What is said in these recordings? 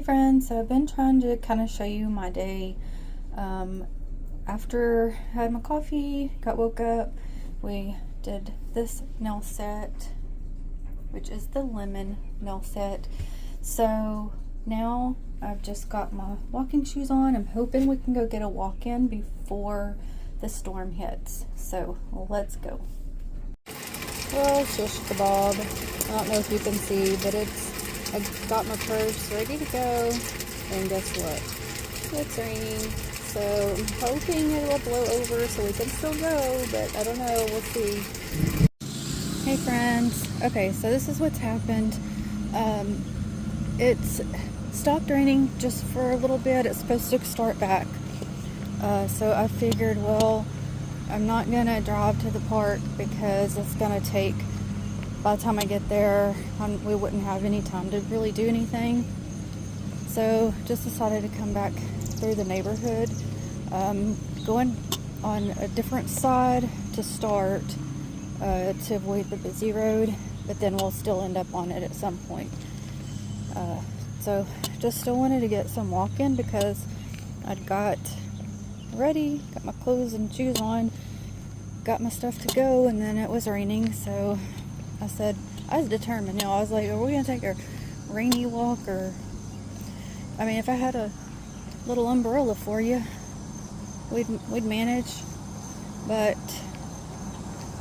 Hey friends, so I've been trying to kind of show you my day. After I had my coffee, woke up, we did this nail set, which is the lemon nail set. So now I've just got my walking shoes on. I'm hoping we can go get a walk-in before the storm hits. So let's go. Well, shish kebab. I don't know if you can see, but I got my purse ready to go, and guess what? It's raining, so I'm hoping it will blow over so we can still go, but I don't know, we'll see. Hey friends, okay, so this is what's happened. It's stopped raining just for a little bit. It's supposed to start back. So I figured, well, I'm not gonna drive to the park because it's gonna take, by the time I get there, we wouldn't have any time to really do anything. So just decided to come back through the neighborhood, going on a different side to start, to avoid the busy road, but then we'll still end up on it at some point. So just still wanted to get some walking because I'd got ready, got my clothes and shoes on, got my stuff to go, and then it was raining, so I said, I was determined, I was like, are we gonna take a rainy walk? Or, I mean, if I had a little umbrella for you, we'd manage, but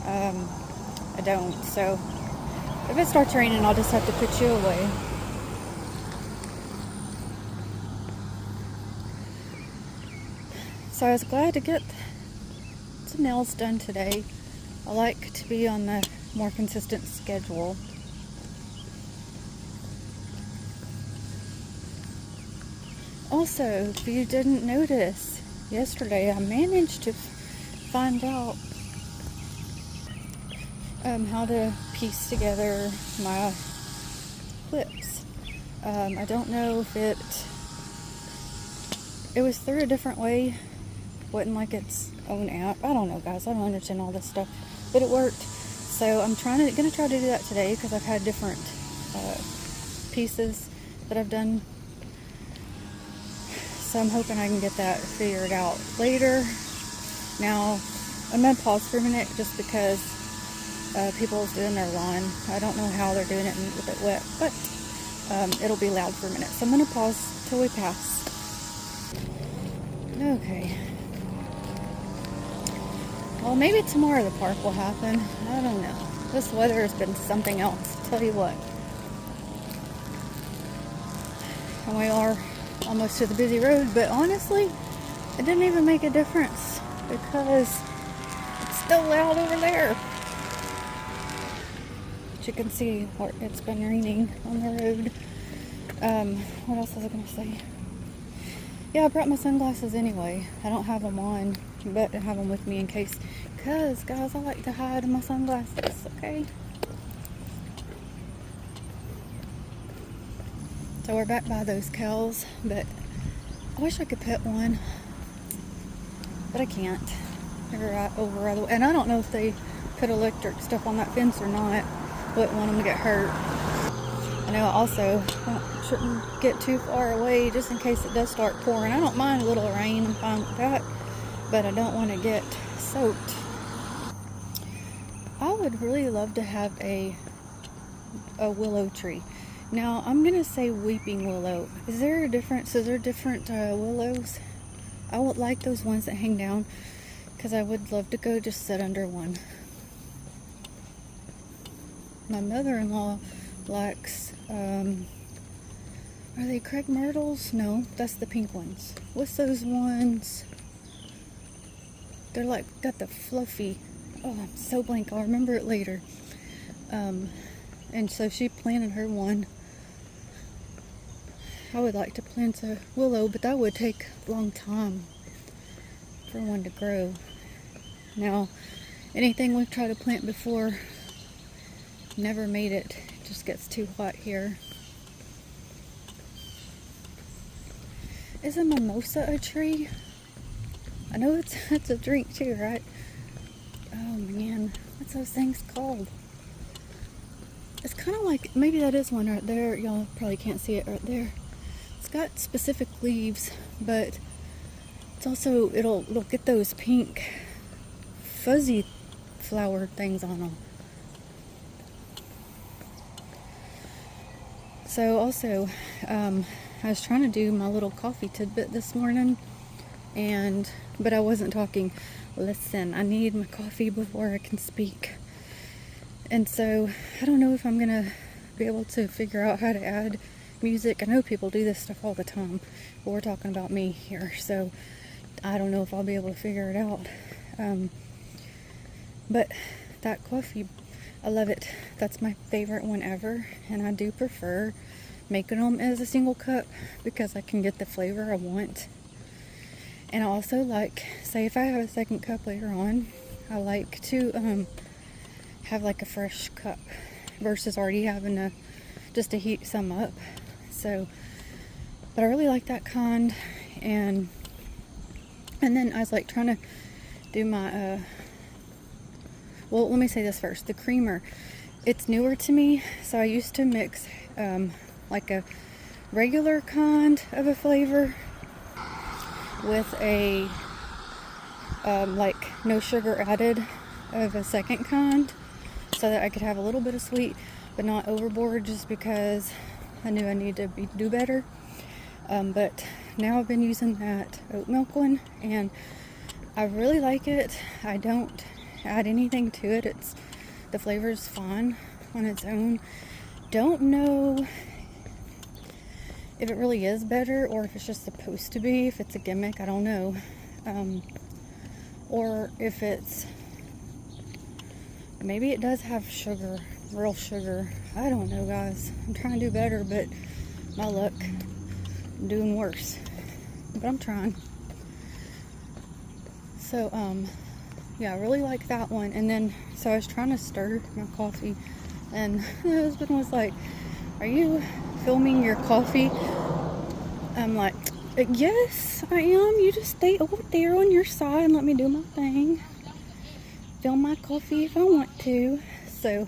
I don't. So if it starts raining, I'll just have to put you away. So I was glad to get some nails done today. I like to be on the more consistent schedule. Also, if you didn't notice, yesterday I managed to find out how to piece together my clips. I don't know if it was through a different way, wasn't like its own app. I don't know, guys, I don't understand all this stuff, but it worked. So I'm gonna try to do that today because I've had different pieces that I've done. So I'm hoping I can get that figured out later. Now, I'm gonna pause for a minute just because people's doing their lawn. I don't know how they're doing it with it wet, but it'll be loud for a minute. So I'm gonna pause till we pass. Okay. Well, maybe tomorrow the park will happen. I don't know. This weather has been something else, tell you what. And we are almost to the busy road, but honestly, it didn't even make a difference because it's still loud over there. But you can see it's been raining on the road. What else was I going to say? Yeah, I brought my sunglasses anyway. I don't have them on, but I have them with me in case. Because, guys, I like to hide my sunglasses, okay? So we're back by those cows, but I wish I could pet one. But I can't. They're right over right away. And I don't know if they put electric stuff on that fence or not. Wouldn't want them to get hurt. I know also shouldn't get too far away just in case it does start pouring. I don't mind a little rain, I'm fine with that, but I don't want to get soaked. I would really love to have a willow tree. Now I'm gonna say weeping willow. Is there a difference? Is there different willows? I would like those ones that hang down because I would love to go just sit under one. My mother-in-law likes, are they Craig Myrtles? No, that's the pink ones. What's those ones? They're like, got the fluffy, oh, I'm so blank, I'll remember it later. And so she planted her one. I would like to plant a willow, but that would take a long time for one to grow. Now, anything we've tried to plant before never made it. It just gets too hot here. Is a mimosa a tree? I know it's a drink too, right? Oh man, what's those things called? It's kind of like, maybe that is one right there. Y'all probably can't see it right there. It's got specific leaves, but it's also, it'll get those pink fuzzy flower things on them. So also, I was trying to do my little coffee tidbit this morning, but I wasn't talking. Listen, I need my coffee before I can speak. And so I don't know if I'm gonna be able to figure out how to add music. I know people do this stuff all the time, but we're talking about me here, so I don't know if I'll be able to figure it out. But that coffee, I love it. That's my favorite one ever, and I do prefer making them as a single cup because I can get the flavor I want. And I also like, say if I have a second cup later on, I like to have like a fresh cup versus already having just to heat some up. So, but I really like that kind. And then I was like trying to do my well, let me say this first. The creamer, it's newer to me, so I used to mix like a regular kind of a flavor with a like no sugar added of a second kind, so that I could have a little bit of sweet but not overboard, just because I knew I needed to do better. But now I've been using that oat milk one, and I really like it. I don't add anything to it. The flavor's fine on its own. Don't know if it really is better or if it's just supposed to be, if it's a gimmick, I don't know. Or if maybe it does have sugar, real sugar. I don't know, guys. I'm trying to do better, but my luck, I'm doing worse. But I'm trying. So, yeah, I really like that one. And then, so I was trying to stir my coffee, and my husband was like, "Are you filming your coffee?" I'm like, "Yes, I am. You just stay over there on your side and let me do my thing. Film my coffee if I want to." So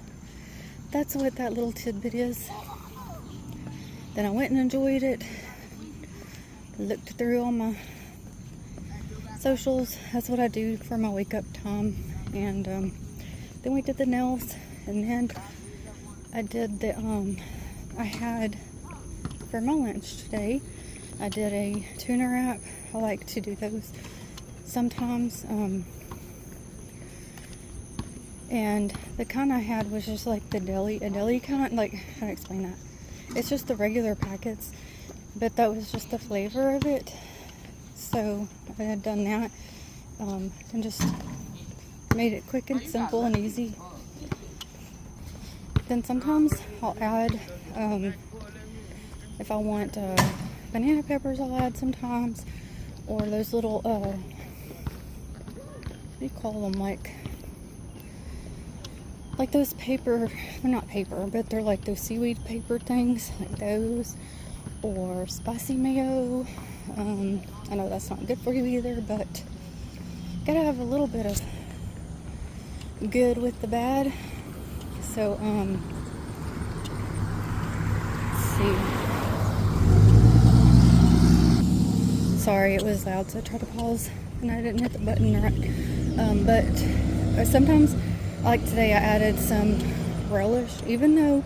that's what that little tidbit is. Then I went and enjoyed it. Looked through all my socials. That's what I do for my wake up time. And then we did the nails, and then I did the I had for my lunch today, I did a tuna wrap. I like to do those sometimes. And the kind I had was just like a deli kind, like, how to explain that? It's just the regular packets, but that was just the flavor of it. So I had done that, and just made it quick and simple and easy. Then sometimes I'll add, if I want banana peppers, I'll add sometimes, or those little, what do you call them, like those paper, they're not paper, but they're like those seaweed paper things, like those, or spicy mayo. I know that's not good for you either, but gotta have a little bit of good with the bad. So, let's see. Sorry, it was loud, so I tried to pause and I didn't hit the button right. But sometimes, like today, I added some relish, even though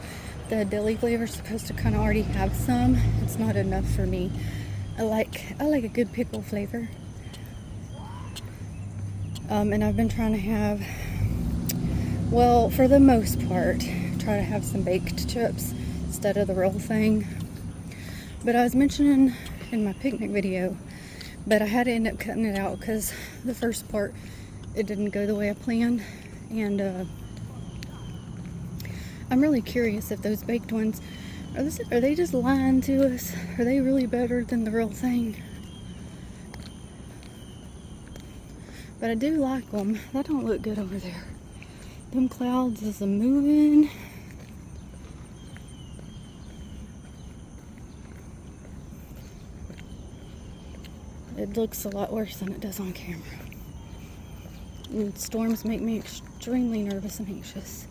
the deli flavor is supposed to kind of already have some. It's not enough for me. I like a good pickle flavor. And I've been trying to have, well, for the most part, try to have some baked chips instead of the real thing. But I was mentioning in my picnic video, but I had to end up cutting it out because the first part, it didn't go the way I planned. And I'm really curious if those baked ones, are they just lying to us? Are they really better than the real thing? But I do like them. That don't look good over there. Them clouds is a moving. It looks a lot worse than it does on camera. And storms make me extremely nervous and anxious.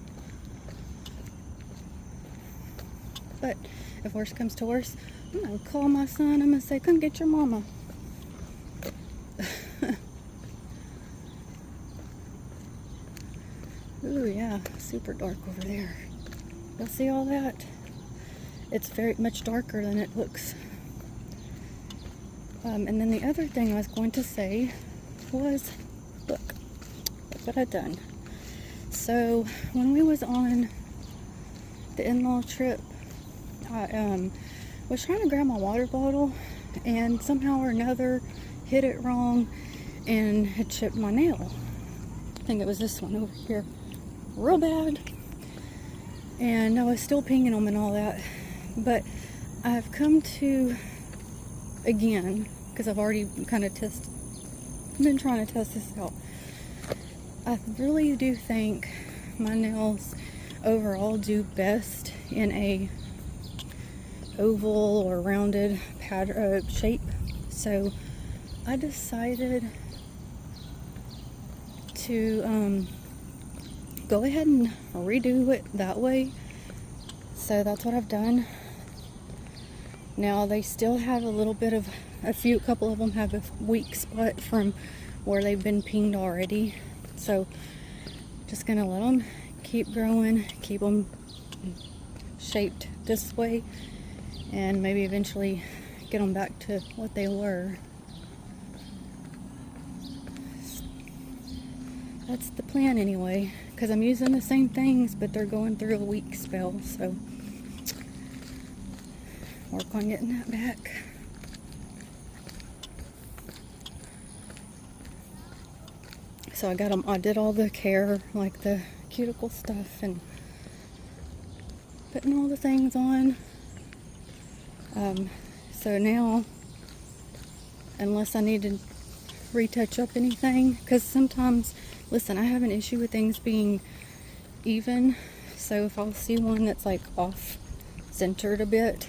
But if worse comes to worse, I'm gonna call my son. I'm gonna say, come get your mama. Ooh, yeah, super dark over there. Y'all see all that? It's very much darker than it looks. And then the other thing I was going to say was, look what I've done. So when we was on the in-law trip, I was trying to grab my water bottle and somehow or another hit it wrong and had chipped my nail. I think it was this one over here, real bad. And I was still pinging them and all that, but I've come to, again, because I've already kind of been trying to test this out. I really do think my nails overall do best in a oval or rounded pattern shape. So I decided to go ahead and redo it that way. So that's what I've done. Now they still have a little bit of a couple of them have a weak spot from where they've been pinged already. So just gonna let them keep growing, keep them shaped this way, and maybe eventually get them back to what they were. That's the plan anyway, because I'm using the same things, but they're going through a weak spell, so work on getting that back. So I did all the care, like the cuticle stuff and putting all the things on. So now, unless I need to retouch up anything, because sometimes, listen, I have an issue with things being even. So if I'll see one that's like off centered a bit,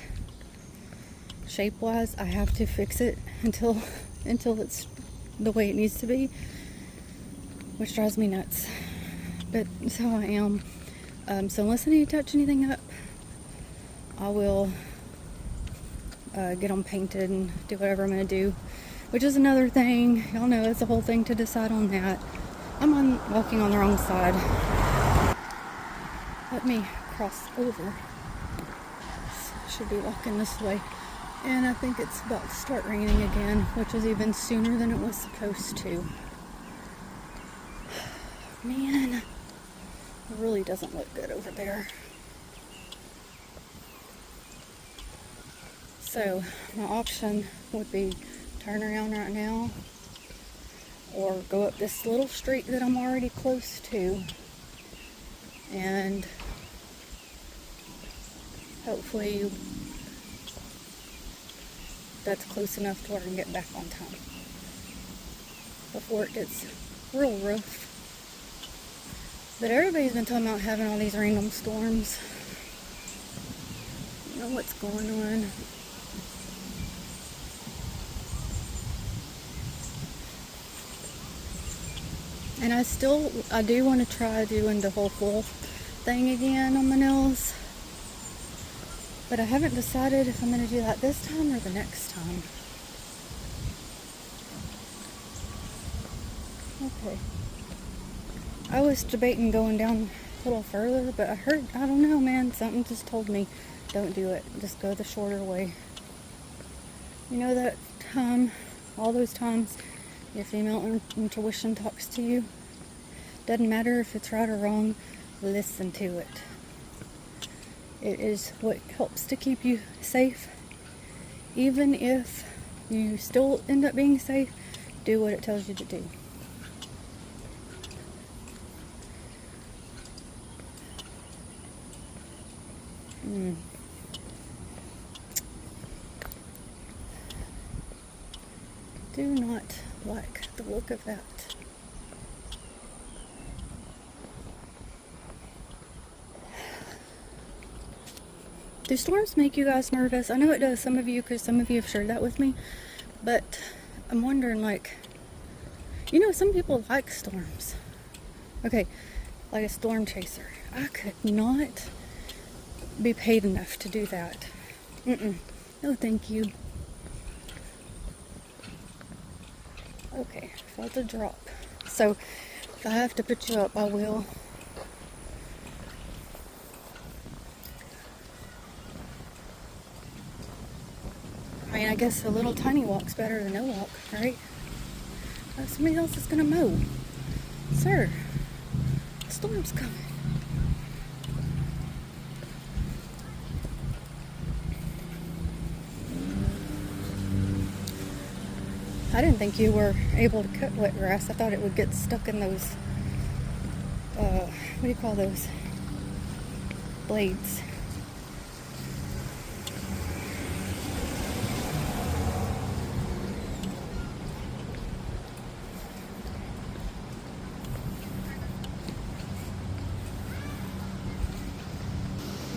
shape wise, I have to fix it until it's the way it needs to be, which drives me nuts. But that's how I am. So unless I need to touch anything up, I will get them painted and do whatever I'm going to do, which is another thing. Y'all know it's a whole thing to decide on that. I'm walking on the wrong side. Let me cross over. Should be walking this way. And I think it's about to start raining again, which is even sooner than it was supposed to. Man, it really doesn't look good over there. So my option would be turn around right now or go up this little street that I'm already close to and hopefully that's close enough to where I can get back on time before it gets real rough. But everybody's been talking about having all these random storms. I don't know what's going on. And I do want to try doing the whole full thing again on my nails. But I haven't decided if I'm going to do that this time or the next time. Okay. I was debating going down a little further, but I don't know, man, something just told me, don't do it. Just go the shorter way. You know that time, all those times, your female intuition talks to you? Doesn't matter if it's right or wrong, listen to it. It is what helps to keep you safe. Even if you still end up being safe, do what it tells you to do. Do not like the look of that. Do storms make you guys nervous? I know it does some of you, because some of you have shared that with me. But I'm wondering, like, you know, some people like storms. Okay, like a storm chaser. I could not be paid enough to do that. No, thank you. Okay, felt a drop. So if I have to put you up, I will. I mean, I guess a little tiny walk's better than no walk, right? Somebody else is gonna mow. Sir, the storm's coming. I didn't think you were able to cut wet grass. I thought it would get stuck in those, what do you call those? Blades.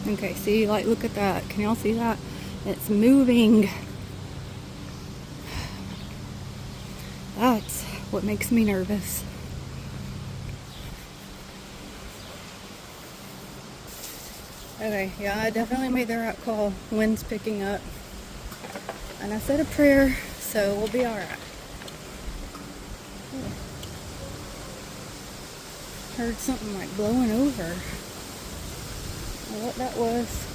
Okay, see, like, look at that. Can y'all see that? It's moving. That's what makes me nervous. Okay, yeah, I definitely made the right call. Wind's picking up. And I said a prayer, so we'll be alright. Heard something like blowing over. I don't know what that was.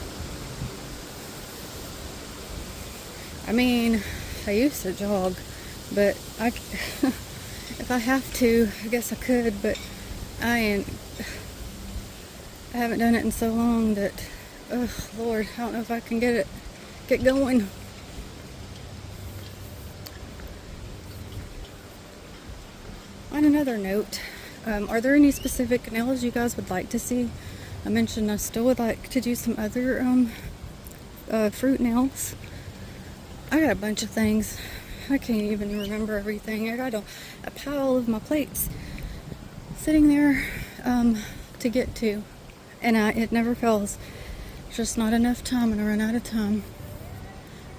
I mean, I used to jog, but if I have to, I guess I could, but I haven't done it in so long that, oh Lord, I don't know if I can get going. On another note, are there any specific nails you guys would like to see? I mentioned I still would like to do some other fruit nails. I got a bunch of things. I can't even remember everything. I got a pile of my plates sitting there to get to, and it never fails. It's just not enough time, and I run out of time.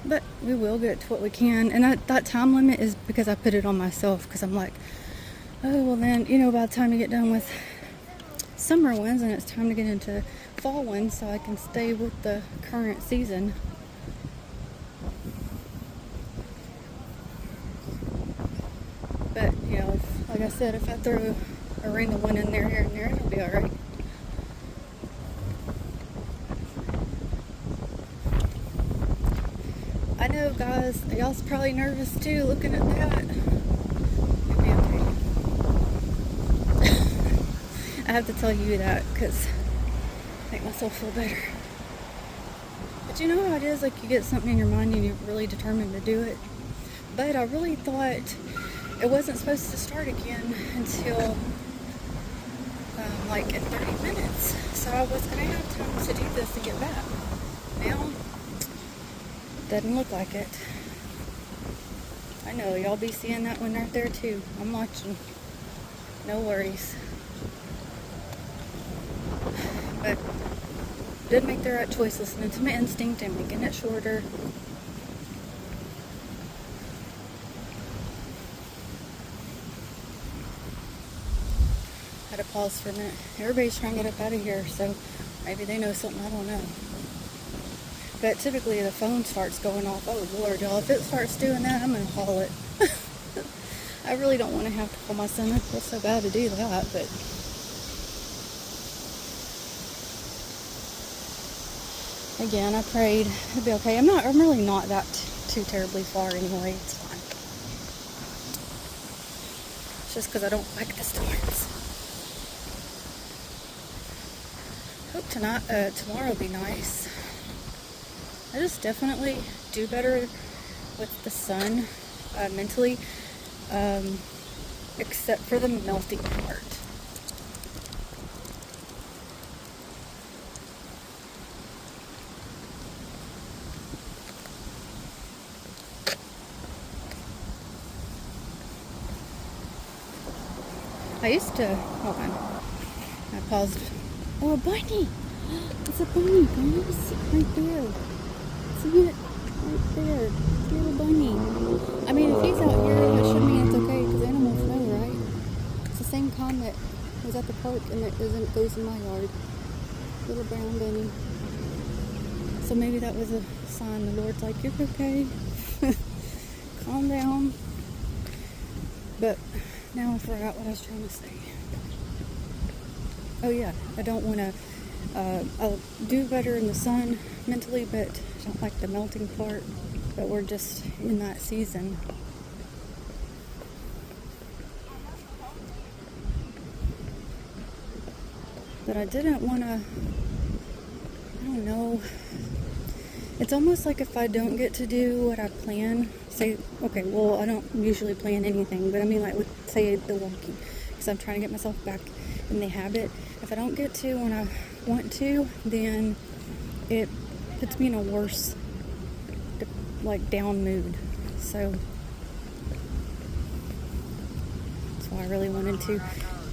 But we will get to what we can, and that time limit is because I put it on myself, because I'm like, oh, well then, by the time you get done with summer ones and it's time to get into fall ones, so I can stay with the current season. But, like I said, if I throw a random one in there, here and there, it'll be alright. I know, guys, y'all's probably nervous too, looking at that. It'll be okay. I have to tell you that because I make myself feel better. But you know how it is, like you get something in your mind and you're really determined to do it. But I really thought it wasn't supposed to start again until like in 30 minutes. So I was going to have time to do this and get back. Now, doesn't look like it. I know, y'all be seeing that one right there too. I'm watching. No worries. But did make the right choice, listening to my instinct and making it shorter. Had to pause for a minute. Everybody's trying to get up out of here, so maybe they know something I don't know. But typically the phone starts going off. Oh Lord, y'all, if it starts doing that, I'm gonna haul it. I really don't want to have to call my son. I feel so bad to do that, but again, I prayed it'd be okay. I'm really not that too terribly far anyway. It's fine. It's just because I don't like the storms. Hope tomorrow will be nice. I just definitely do better with the sun mentally, except for the melting part. I used to, hold on, I paused. Oh, a bunny! It's a bunny, guys, right there. See it? Right there. Little bunny. I mean, if he's out here, that should mean it's okay, because animals know, right? It's the same kind that was at the park and that goes in my yard. Little brown bunny. So maybe that was a sign the Lord's like, you're okay. Calm down. But now I forgot what I was trying to say. Oh yeah, I don't want to, I'll do better in the sun mentally, but I don't like the melting part. But we're just in that season. But I didn't want to, I don't know. It's almost like if I don't get to do what I plan, say, okay, well, I don't usually plan anything, but I mean, like, say the walking, because I'm trying to get myself back in the habit. If I don't get to when I want to, then it puts me in a worse, like, down mood. So that's why I really wanted to.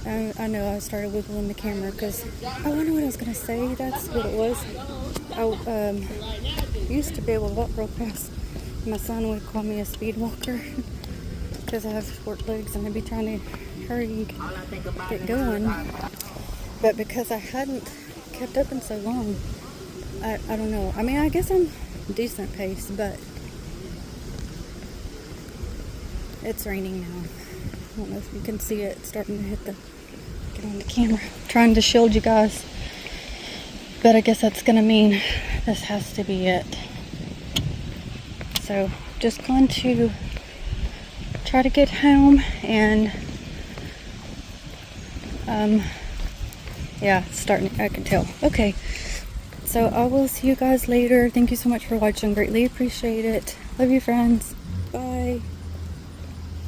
I know I started wiggling the camera because I wonder what I was going to say. That's what it was. I used to be able to walk real fast. My son would call me a speed walker because I have short legs and I'd be trying to hurry and get going. But because I hadn't kept up in so long, I don't know. I mean, I guess I'm decent pace, but it's raining now. I don't know if you can see it. It's starting to get on the camera. I'm trying to shield you guys. But I guess that's going to mean this has to be it. So just going to try to get home and yeah, it's starting, I can tell. Okay, so I will see you guys later. Thank you so much for watching. Greatly appreciate it. Love you, friends.